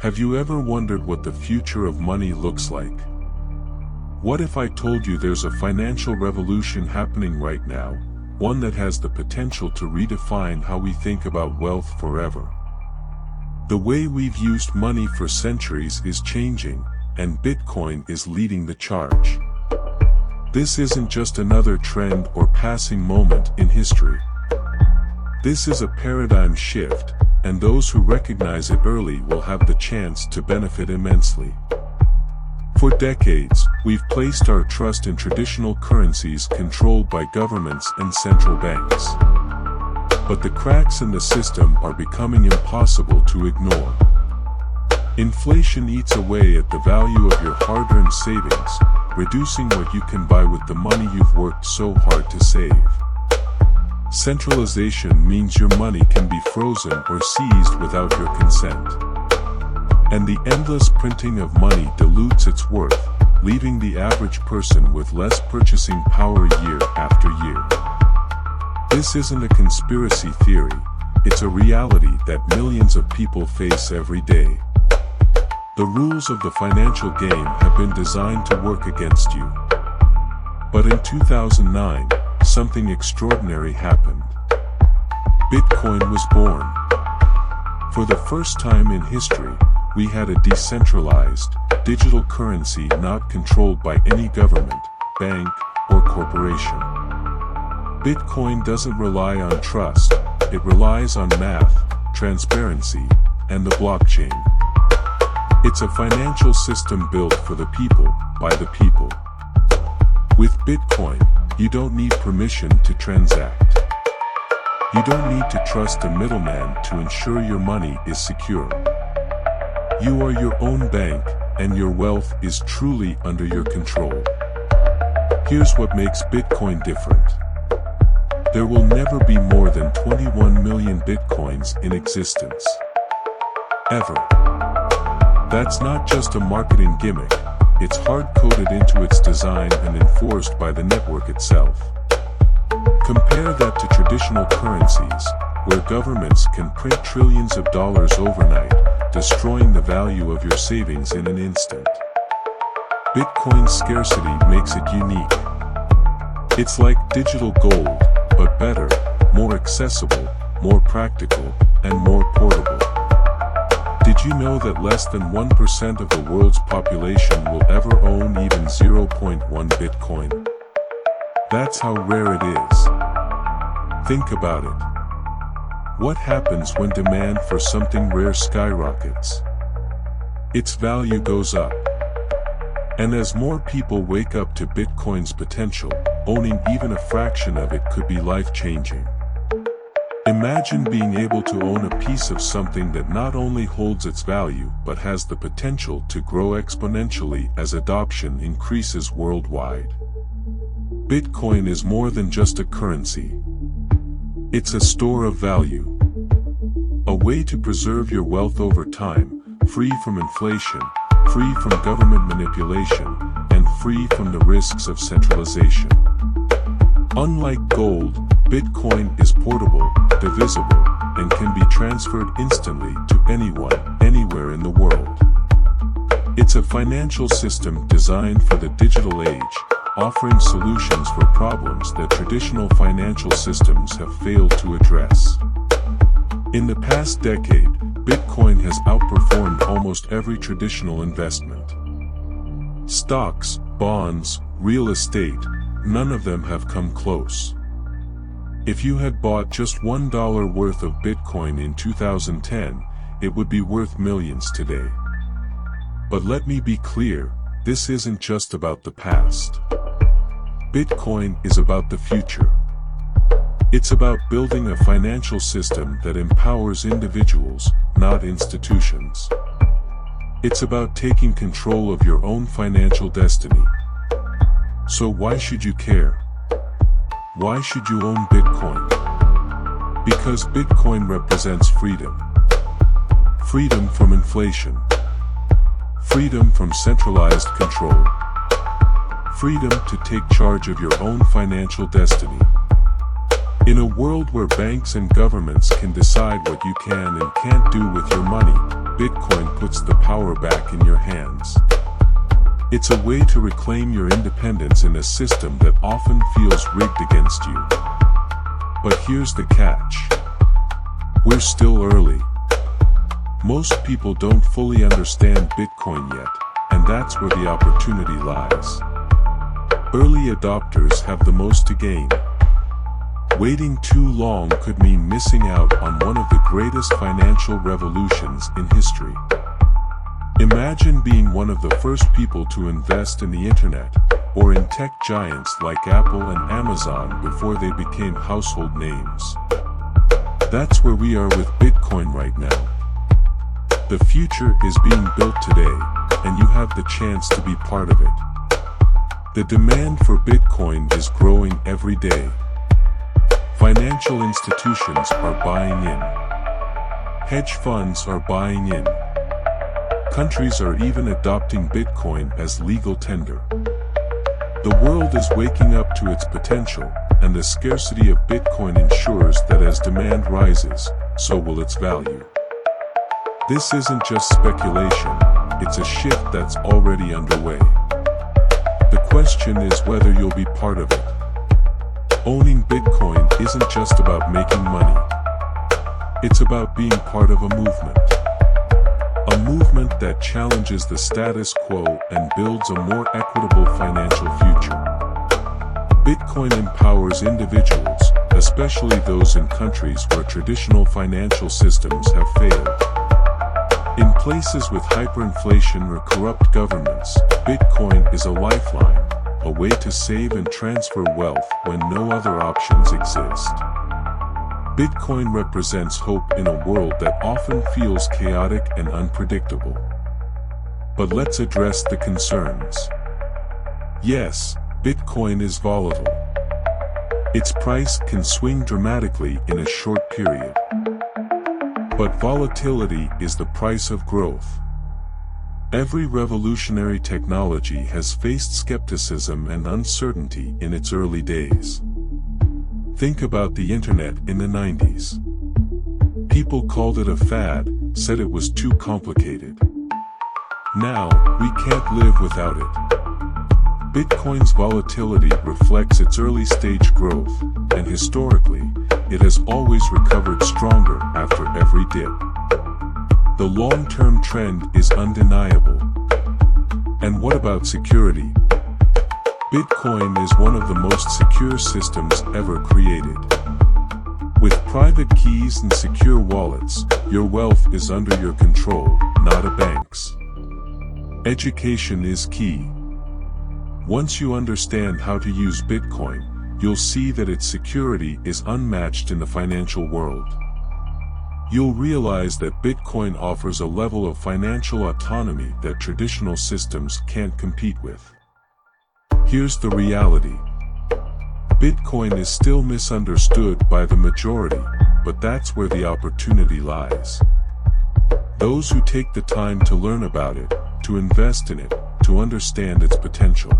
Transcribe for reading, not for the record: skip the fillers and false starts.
Have you ever wondered what the future of money looks like? What if I told you there's a financial revolution happening right now, one that has the potential to redefine how we think about wealth forever? The way we've used money for centuries is changing, and Bitcoin is leading the charge. This isn't just another trend or passing moment in history. This is a paradigm shift, and those who recognize it early will have the chance to benefit immensely. For decades, we've placed our trust in traditional currencies controlled by governments and central banks. But the cracks in the system are becoming impossible to ignore. Inflation eats away at the value of your hard-earned savings, reducing what you can buy with the money you've worked so hard to save. Centralization means your money can be frozen or seized without your consent. And the endless printing of money dilutes its worth, leaving the average person with less purchasing power year after year. This isn't a conspiracy theory, it's a reality that millions of people face every day. The rules of the financial game have been designed to work against you. But in 2009, something extraordinary happened. Bitcoin was born. For the first time in history, we had a decentralized, digital currency not controlled by any government, bank, or corporation. Bitcoin doesn't rely on trust, it relies on math, transparency, and the blockchain. It's a financial system built for the people, by the people. With Bitcoin, you don't need permission to transact. You don't need to trust a middleman to ensure your money is secure. You are your own bank, and your wealth is truly under your control. Here's what makes Bitcoin different. There will never be more than 21 million Bitcoins in existence. Ever. That's not just a marketing gimmick. It's hard-coded into its design and enforced by the network itself. Compare that to traditional currencies, where governments can print trillions of dollars overnight, destroying the value of your savings in an instant. Bitcoin's scarcity makes it unique. It's like digital gold, but better, more accessible, more practical, and more portable. Did you know that less than 1% of the world's population will ever own even 0.1 Bitcoin? That's how rare it is. Think about it. What happens when demand for something rare skyrockets? Its value goes up. And as more people wake up to Bitcoin's potential, owning even a fraction of it could be life-changing. Imagine being able to own a piece of something that not only holds its value but has the potential to grow exponentially as adoption increases worldwide. Bitcoin is more than just a currency. It's a store of value. A way to preserve your wealth over time, free from inflation, free from government manipulation, and free from the risks of centralization. Unlike gold, Bitcoin is portable, divisible, and can be transferred instantly to anyone, anywhere in the world. It's a financial system designed for the digital age, offering solutions for problems that traditional financial systems have failed to address. In the past decade, Bitcoin has outperformed almost every traditional investment. Stocks, bonds, real estate, none of them have come close. If you had bought just $1 worth of Bitcoin in 2010, it would be worth millions today. But let me be clear, this isn't just about the past. Bitcoin is about the future. It's about building a financial system that empowers individuals, not institutions. It's about taking control of your own financial destiny. So why should you care? Why should you own Bitcoin? Because Bitcoin represents freedom. Freedom from inflation. Freedom from centralized control. Freedom to take charge of your own financial destiny. In a world where banks and governments can decide what you can and can't do with your money, Bitcoin puts the power back in your hands. It's a way to reclaim your independence in a system that often feels rigged against you. But here's the catch. We're still early. Most people don't fully understand Bitcoin yet, and that's where the opportunity lies. Early adopters have the most to gain. Waiting too long could mean missing out on one of the greatest financial revolutions in history. Imagine being one of the first people to invest in the internet, or in tech giants like Apple and Amazon before they became household names. That's where we are with Bitcoin right now. The future is being built today, and you have the chance to be part of it. The demand for Bitcoin is growing every day. Financial institutions are buying in. Hedge funds are buying in. Countries are even adopting Bitcoin as legal tender. The world is waking up to its potential, and the scarcity of Bitcoin ensures that as demand rises, so will its value. This isn't just speculation, it's a shift that's already underway. The question is whether you'll be part of it. Owning Bitcoin isn't just about making money. It's about being part of a movement. A movement that challenges the status quo and builds a more equitable financial future. Bitcoin empowers individuals, especially those in countries where traditional financial systems have failed. In places with hyperinflation or corrupt governments, Bitcoin is a lifeline, a way to save and transfer wealth when no other options exist. Bitcoin represents hope in a world that often feels chaotic and unpredictable. But let's address the concerns. Yes, Bitcoin is volatile. Its price can swing dramatically in a short period. But volatility is the price of growth. Every revolutionary technology has faced skepticism and uncertainty in its early days. Think about the internet in the 90s. People called it a fad, said it was too complicated. Now, we can't live without it. Bitcoin's volatility reflects its early-stage growth, and historically, it has always recovered stronger after every dip. The long-term trend is undeniable. And what about security? Bitcoin is one of the most secure systems ever created. With private keys and secure wallets, your wealth is under your control, not a bank's. Education is key. Once you understand how to use Bitcoin, you'll see that its security is unmatched in the financial world. You'll realize that Bitcoin offers a level of financial autonomy that traditional systems can't compete with. Here's the reality. Bitcoin is still misunderstood by the majority, but that's where the opportunity lies. Those who take the time to learn about it, to invest in it, to understand its potential,